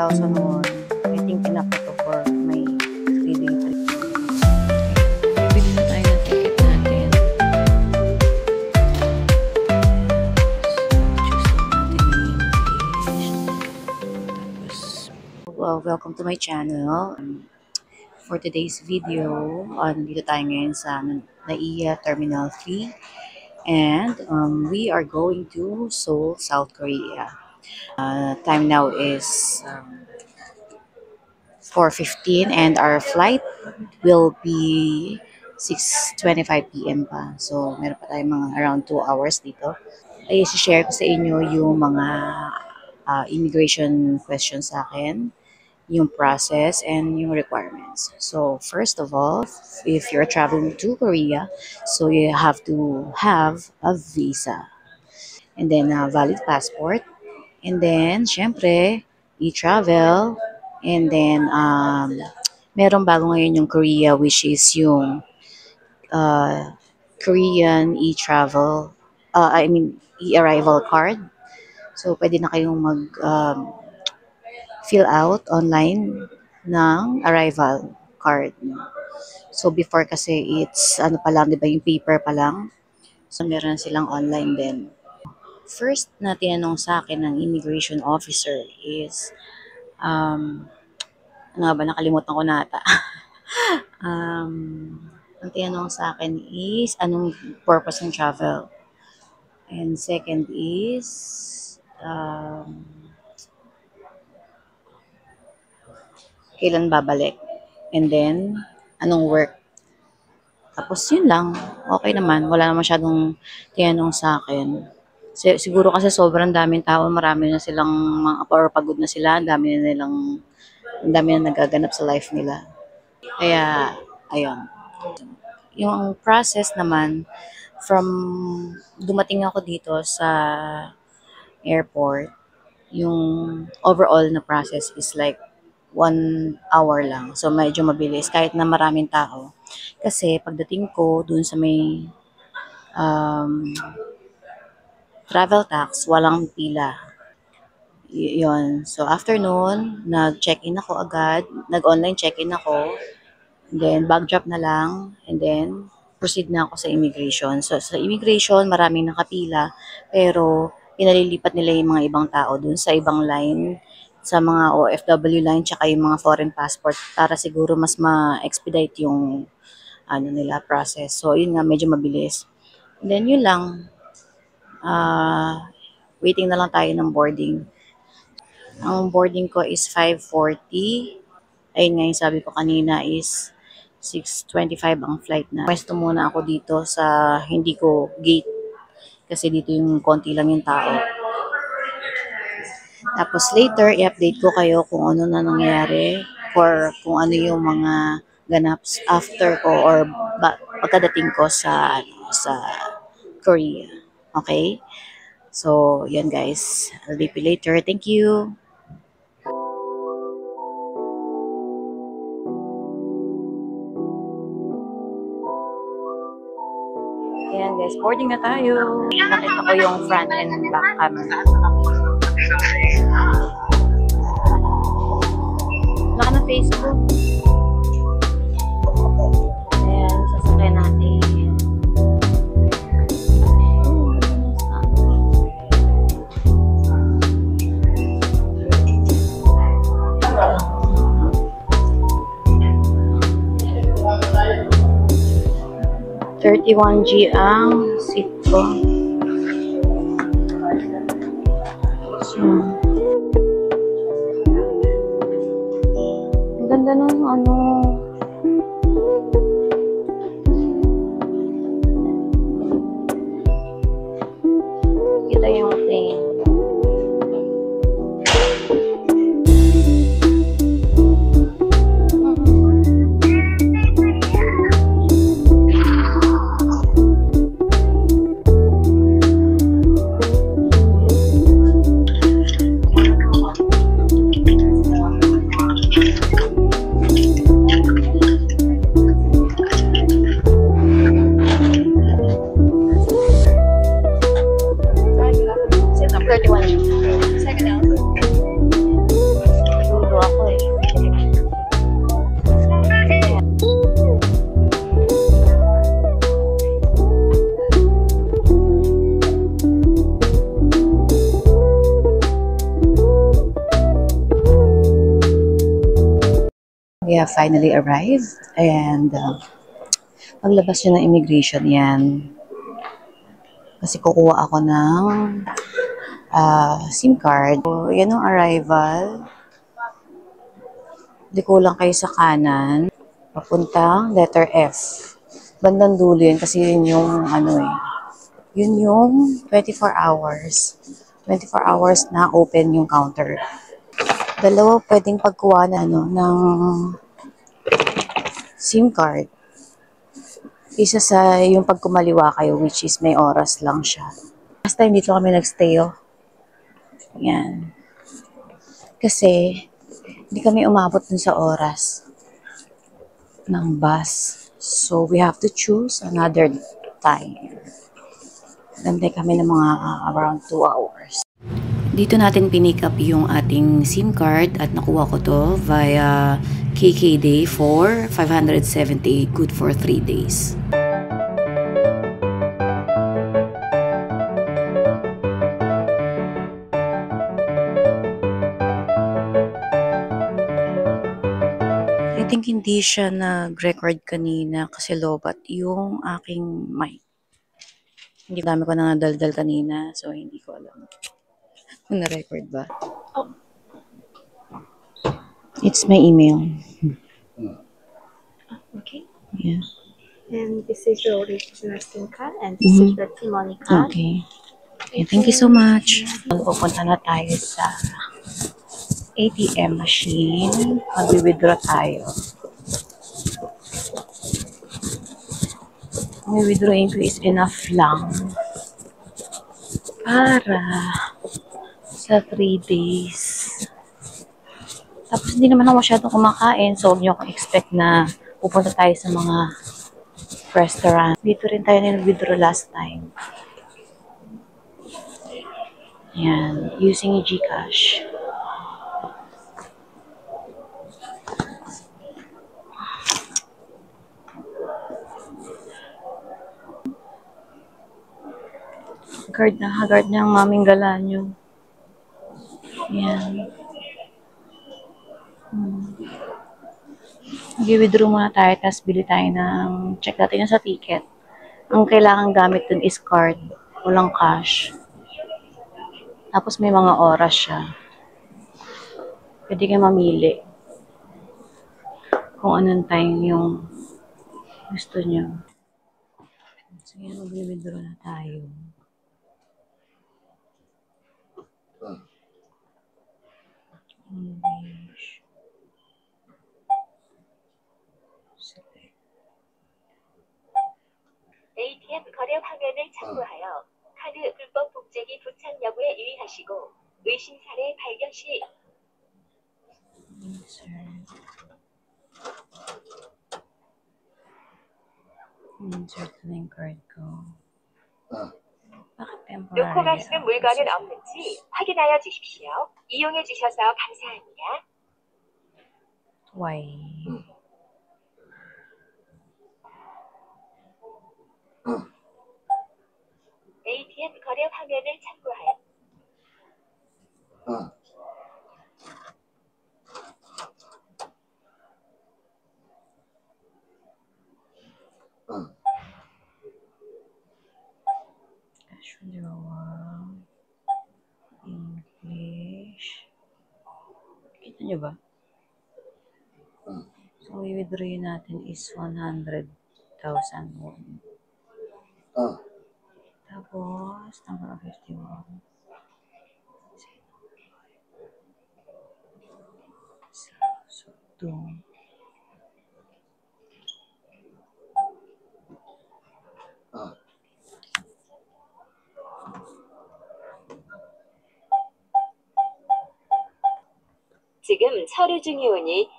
5,000 won. I think enough ito for my 3-day trip. Bili na tayo ng ticket natin. Choose lang natin yung English. Tapos, welcome to my channel. For today's video, nandito tayo ngayon sa NAIA Terminal 3. And we are going to Seoul, South Korea. Time now is 4:15 and our flight will be 6:25 p.m. pa. So, meron pa tayong mga around 2 hours dito. Ay, share ko sa inyo yung mga immigration questions sa akin, yung process, and yung requirements. So, first of all, if you're traveling to Korea, so you have to have a visa. And then, a valid passport. And then, syempre, e-travel. And then, merong bago ngayon yung Korea, which is yung Korean e-travel, e-arrival card. So, pwede na kayong fill out online ng arrival card. So, before kasi it's, pa lang, di ba, yung paper pa lang. So, meron silang online din. First na tinanong sa akin ng immigration officer is, ano ba, nakalimutan ko na ata. Ang tinanong sa akin is, anong purpose ng travel? And second is, kailan babalik? And then, anong work? Tapos yun lang, okay naman. Wala naman masyadong tinanong sa akin. Siguro kasi sobrang daming tao, marami na silang or pagod na sila, ang dami na nagaganap sa life nila. Kaya, ayun. Yung process naman, from dumating ako dito sa airport, yung overall na process is like 1 hour lang. So, medyo mabilis kahit na maraming tao. Kasi pagdating ko dun sa may travel tax, walang pila. Yun. So, after nun, nag-check-in ako agad. Nag-online check-in ako. And then, bag drop na lang. And then, proceed na ako sa immigration. So, sa immigration, maraming nakapila. Pero, pinalilipat nila yung mga ibang tao dun sa ibang line, sa mga OFW line, tsaka yung mga foreign passport para siguro mas ma-expedite yung nila process. So, yun nga, medyo mabilis. And then, yun lang. Waiting na lang tayo ng boarding. Ang boarding ko is 5:40. Ayun nga yung sabi ko kanina is 6:25 ang flight na. Pwesto muna ako dito sa hindi ko gate. Kasi dito yung konti lang yung tao. Tapos later, i-update ko kayo kung ano na nangyayari or kung ano yung mga ganaps after ko or pagkadating ko sa Korea. Okay? So, yan guys. I'll be later. Thank you. Ayan guys, boarding na tayo. Nakita ko yung front and back camera. Wala ka na Facebook. Ayan, sasakay natin. 31G ang seat ko. So, ang ganda nung kita yung plane. we have finally arrived. And paglabas nyo ng immigration yan. Kasi kukuha ako ng SIM card. So, yan ang arrival. Liko lang kayo sa kanan. Papuntang letter F. Bandang dulo yun kasi yun yung yun yung 24 hours. 24 hours na open yung counter. Dalawa pwedeng pagkuha na ng SIM card. Isa sa yung pagkumaliwa kayo, which is may oras lang siya. Last time dito kami nagstay, oh. Yan. Kasi, hindi kami umabot dun sa oras ng bus. So, we have to choose another time. Nantay kami ng mga around 2 hours. Dito natin pinick up yung ating SIM card at nakuha ko to via KKday for 570, good for 3 days. I think hindi siya nag-record kanina kasi lobat yung aking mic. Hindi dami ko na nadaldal kanina, so hindi ko alam kung na-record ba. It's my email. Okay. Yeah. And this is your original SIM card, and this is your T-Money card. Okay. Okay. Thank you so much. Pupunta na tayo sa ATM machine. Mag-withdraw tayo. Ang withdrawing ko is enough lang para sa 3 days. Tapos hindi naman ako masyadong kumakain, so huwag niyo akong expect na pupunta tayo sa mga restaurant. Dito rin tayo nag-withdraw last time. Yan, using GCash. Haggard na ang maming galanyo. Yan. Mag-withdraw muna tayo, tapos bili tayo ng, check natin sa ticket. Ang kailangan gamit dun is card. Walang cash. Tapos may mga oras siya. Pwede kayo mamili kung anong time yung gusto nyo. So yan, mag-withdraw na tayo. English. ATM 거래 화면을 참고하여 카드 불법 복제기 부착 여부에 유의하시고 의심 사례 발견 시 Insert link card ko. bakit temporary? 놓고 가시는 물건은 없는지 확인하여 주십시오. 이용해 주셔서 감사합니다. Why? ATM 거래 화면을 참고하여 Cash withdrawal. English. Kita nyo ba? So, i-withdraw natin is 100,000 won. Tapos, number of 51. So, 2. 지금 처리 중이오니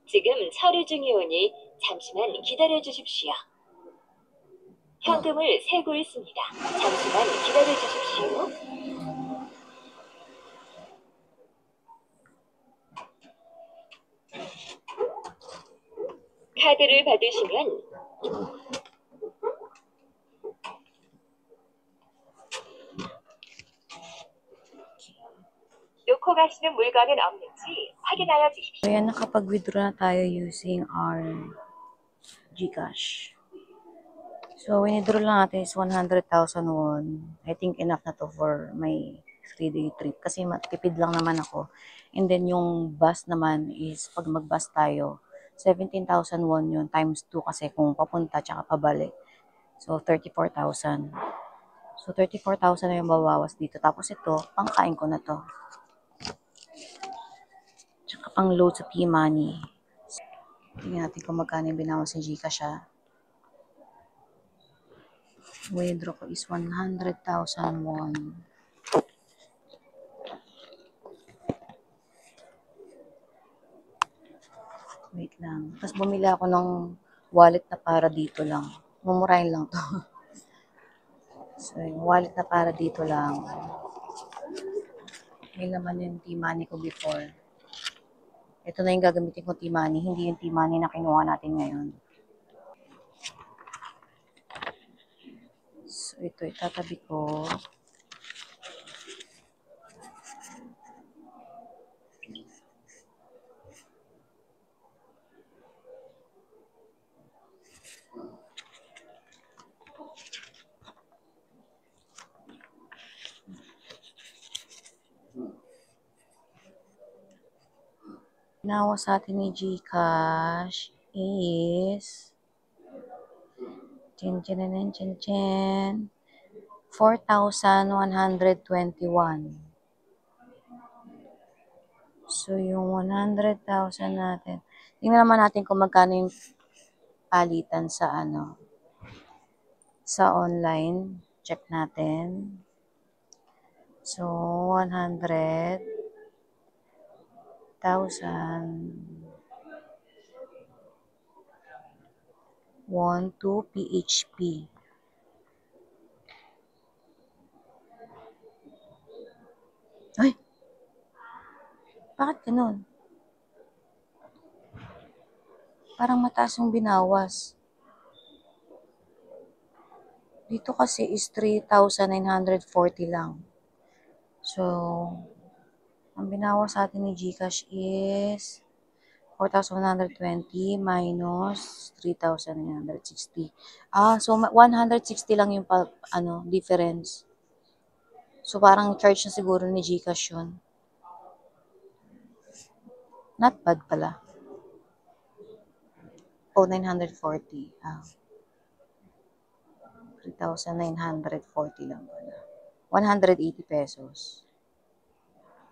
지금 처리 중이오니 잠시만 기다려 주십시오. 현금을 세고 있습니다. 잠시만 기다려 주십시오. 카드를 받으시면 놓고 놓고 가시는 물건은 없는지 확인하여 주십시오. Ayan, nakapag-withdraw na tayo using our GCash. So, withdraw lang natin is 100,000 won. I think enough na to for my 3-day trip. Kasi matipid lang naman ako. And then, yung bus naman is, pag mag-bus tayo, 17,000 won yun, times 2 kasi kung papunta tsaka pabalik. So, 34,000. So, 34,000 na yung babawas dito. Tapos ito, pangkain ko na to. Tsaka pang load sa T-Money. Tingnan natin kung magkano yung binawas sa GCash ha. Withdraw ko is 100,000 won. Wait lang. Tapos bumili ako ng wallet na para dito lang. Mumurahin lang to. So, yung wallet na para dito lang. May laman yung T-Money ko before. Ito na yung gagamitin ko T-Money. Hindi yung T-Money na kinuha natin ngayon. So, ito itatabi ko. Binawas sa atin ni GCash is 4,121. So, yung 100,000 natin. Tingnan naman natin kung magkano yung palitan sa sa online. Check natin. So, 100,000 won to PHP. Ay! Bakit ganun? Parang mataas yung binawas. Dito kasi is 3,940 lang. So, ang binawas sa atin ni GCash is 4,120 minus 3,960. So 160 lang yung difference. So parang charge na siguro ni GCash yun. Not bad pala. 940. 3,940 lang pala. 180 pesos.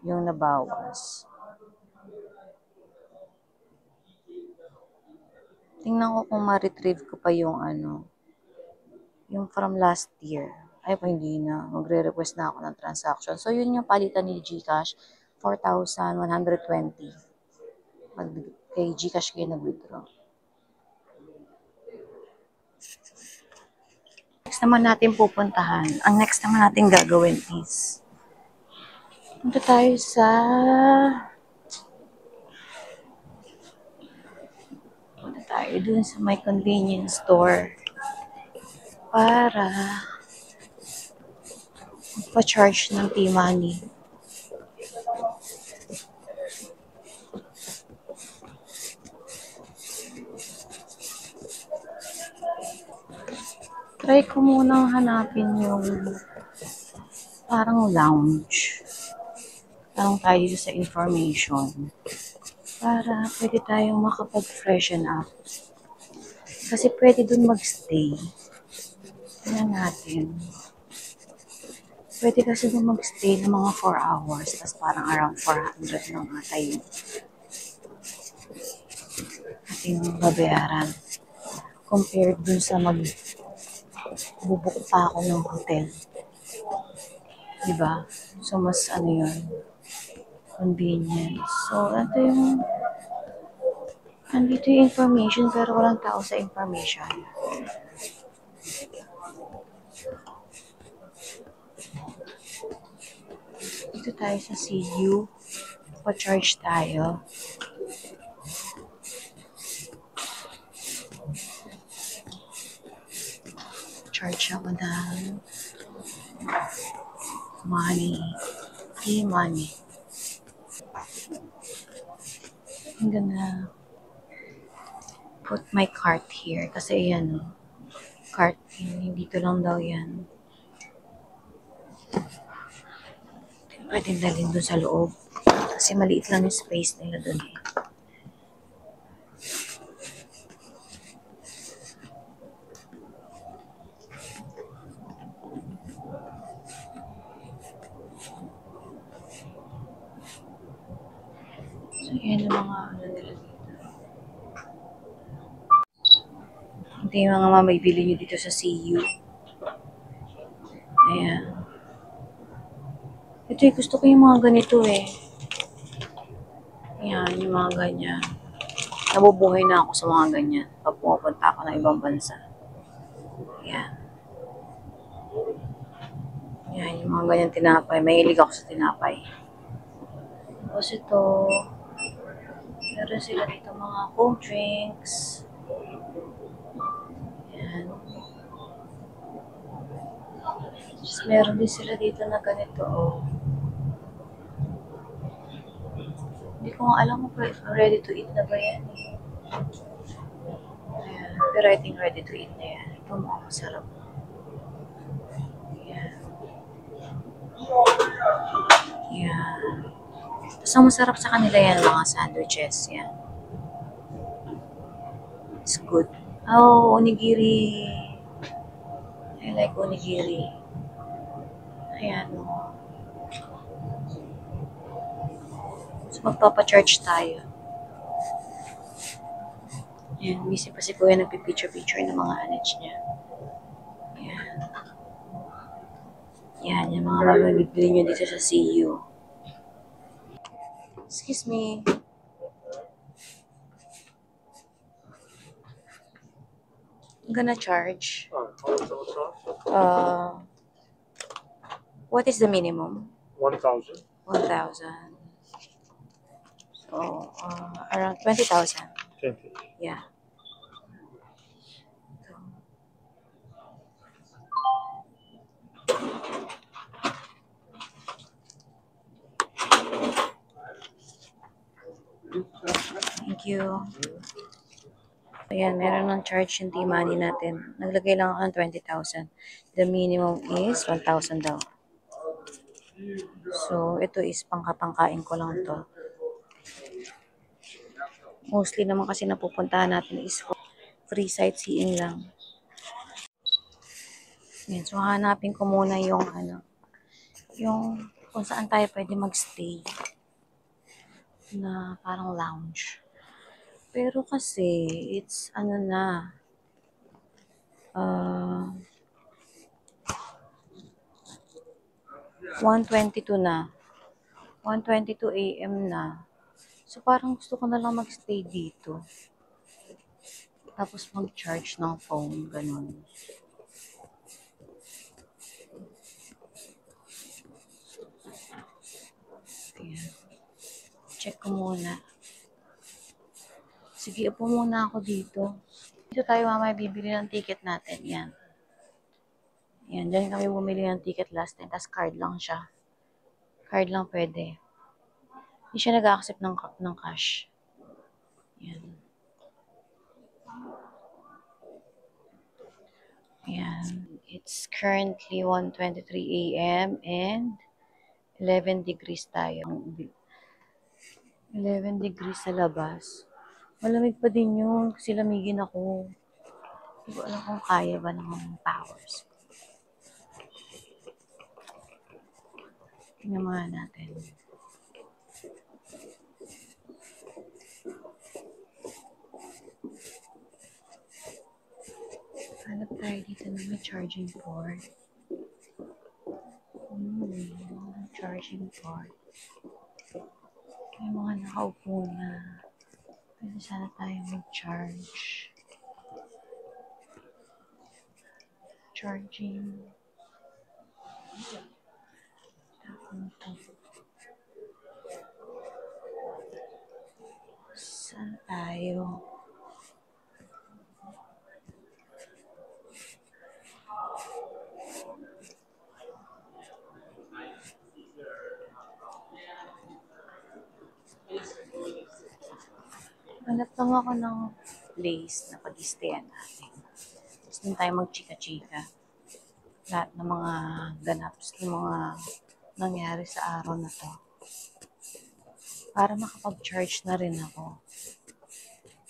Yung nabawas. Tingnan ko kung ma-retrieve ko pa yung yung from last year. Ay po, hindi na. Magre-request na ako ng transaction. So, yun yung palitan ni GCash. 4,120. Kay GCash kayo nag-withdraw. Next naman natin pupuntahan. Ang next naman natin gagawin is punta tayo sa dun sa may convenience store para pa-charge ng T-Money. Try ko munang hanapin yung parang lounge. Tanong tayo sa information para pwede tayong makapag-freshen up. Kasi pwede dun mag-stay. Tingnan natin. Pwede kasi dun mag-stay ng mga 4 hours. Tapos parang around 400 lang ata yung ating babayaran. Compared dun sa magbubuk pa ako ng hotel. Diba? So, mas yun, convenience. So, andito yung information pero walang tao sa information. Dito tayo sa CU. Pa-charge tayo. Charge ako ng money. T-Money. I'm gonna put my cart here. Kasi yan, cart yun. Dito lang daw yan. Pwedeng dalhin dun sa loob. Kasi maliit lang yung space nila dun eh. So, yan yung mga ano nila dito. Ito yung mga mamibili nyo dito sa CU. Ayan. Ito eh, gusto ko yung mga ganito eh. Ayan, yung mga ganyan. Nabubuhay na ako sa mga ganyan pag pumunta ako ng ibang bansa. Ayan. Ayan, yung mga ganyan tinapay. Mahilig ako sa tinapay. Tapos ito, meron sila dito mga cold drinks. Ayan. Tapos meron din sila dito na ganito. Oh. Hindi ko nga alam kung ready to eat na ba yan eh. Ayan. Pero I think ready to eat na yan. Ito mukhang masarap. Ayan. Ayan. Tapos ang masarap sa kanila yan, mga sandwiches. Yan. It's good. Oh, onigiri. I like onigiri. Ayan. So, magpapa-charge tayo. Ayan, busy pa si Kuya nagpipicture-picture ng mga anits niya. Ayan. Yan, yung mga mabibili nyo dito sa CU. Excuse me. I'm gonna charge. What is the minimum? 1,000. 1,000. So, around 20,000. 20. Yeah. So, thank you. Ayan, meron ng charge yung T-Money natin. Naglagay lang ako ng 20,000. The minimum is 1,000 daw. So, ito is pangkapangkain ko lang to. Mostly naman kasi napupuntahan natin is free sightseeing lang. Ayan, so hanapin ko muna yung yung kung saan tayo pwede magstay na parang lounge. Pero kasi, it's 1:22 na. 1:22 AM na. So, parang gusto ko na lang magstay dito. Tapos mag-charge ng phone, ganun. Ayan. Check ko muna. Sige, upo muna ako dito. Dito tayo mamaya bibili ng ticket natin. Yan. Yan, dyan kami bumili ng ticket last time. Tapos card lang siya. Card lang pwede. Hindi siya nag-accept ng cash. Yan. Yan. It's currently 1:23 AM and 11 degrees tayo. 11 degrees sa labas. Malamig pa din yun kasi lamigin ako. Hindi ko alam kung kaya ba ng powers. Tingnan muna natin. Hanap tayo dito na may charging port. Charging port. May mga nakaupo na. Pwede sana tayo mag-charge. Charging. Saan tayo? Hanap lang ako ng place na pag-stayan natin. Tapos din tayo magchika-chika. Lahat ng mga ganaps ng mga nangyari sa araw na to. Para makapag-charge na rin ako.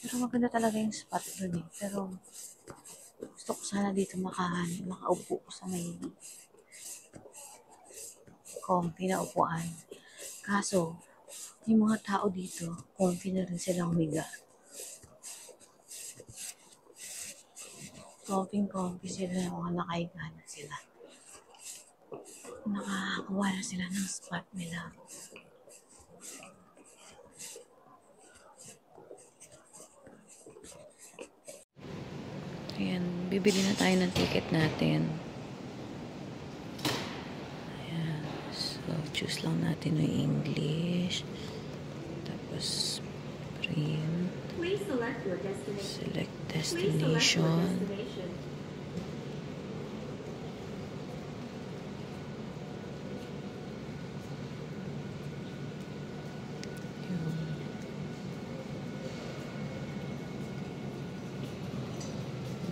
Pero maganda talaga yung spot dun eh. Pero gusto ko sana dito makaupo ko sa may comfy na upuan. Kaso, yung mga tao dito, comfy na rin silang humiga. Comfy sila, mga nakahiga na sila. Nakakuha na sila ng spot nila. Ayan, bibili na tayo ng ticket natin. Ayan, so choose lang natin yung English. Tapos, print. Please select your destination. Select Please select your destination. destination.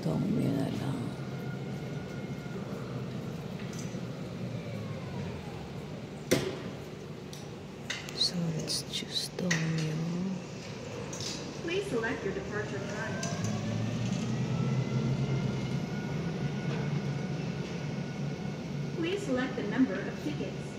Dongmyo na lang. So, let's choose Dongmyo. Please select your departure time. Please select the number of tickets.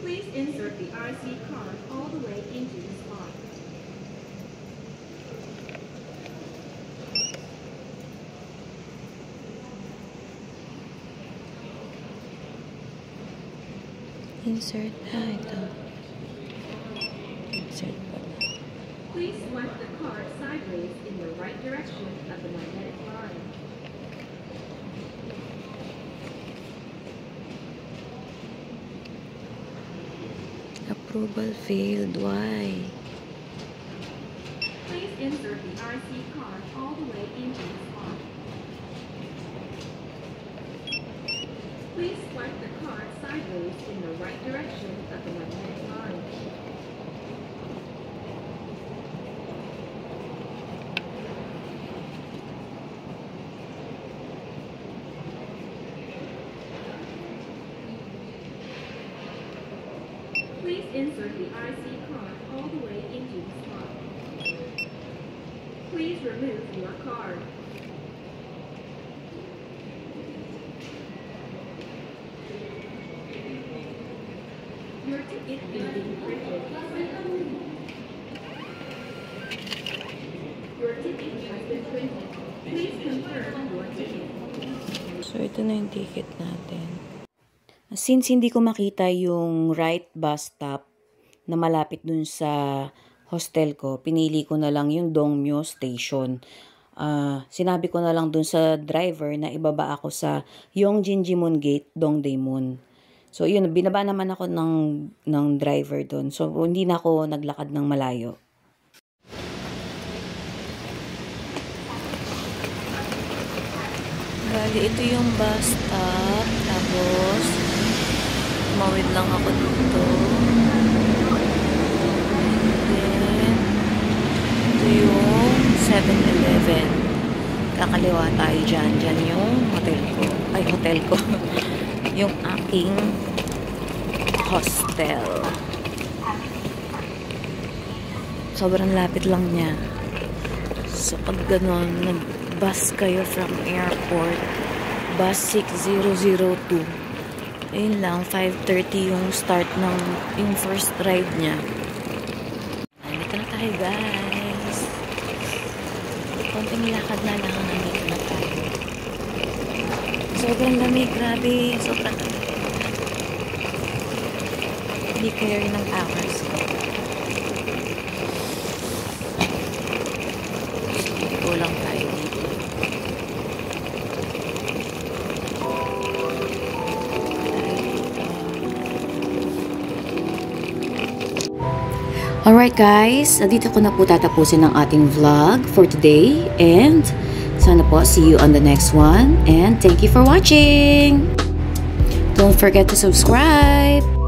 Please insert the RC card all the way into the slot. Insert ito. Insert pala. Please swipe the card sideways in the right direction of the magnetic line. Approval failed. Why? Please insert the RC card all the way into the slot. Please swipe the card sideways in the right direction of the magnetic line. Please insert the RC card all the way into the slot. Please remove your card. Your ticket is being printed. Your ticket has been printed. Please confirm your ticket. So, ito na yung ticket natin. Since hindi ko makita yung right bus stop na malapit dun sa hostel ko, pinili ko na lang yung Dongmyo Station. Sinabi ko na lang dun sa driver na ibaba ako sa Yongjinjimun Gate, Dongdaemun. So, yun, binaba naman ako ng driver dun. So, hindi na ako naglakad ng malayo. Bali, ito yung bus stop. Tapos, mawid lang ako dito. Then, ito yung 7-Eleven. Kakaliwa tayo dyan. Dyan yung hotel ko. Ay, hotel ko. Yung aking hostel. Sobrang lapit lang niya. So, pag gano'n, nag-bus kayo from airport, bus 6002. Ayun lang, 5:30 yung start ng yung first ride niya. Nandito na tayo, guys. Konting lakad na lang, nandito na tayo. Sobrang lamig, grabe. Sobrang lamig. Hindi clear ng hours ko. So, lang tayo dito. Alright guys, dito ko na po tatapusin ang ating vlog for today and sana po see you on the next one and thank you for watching! Don't forget to subscribe.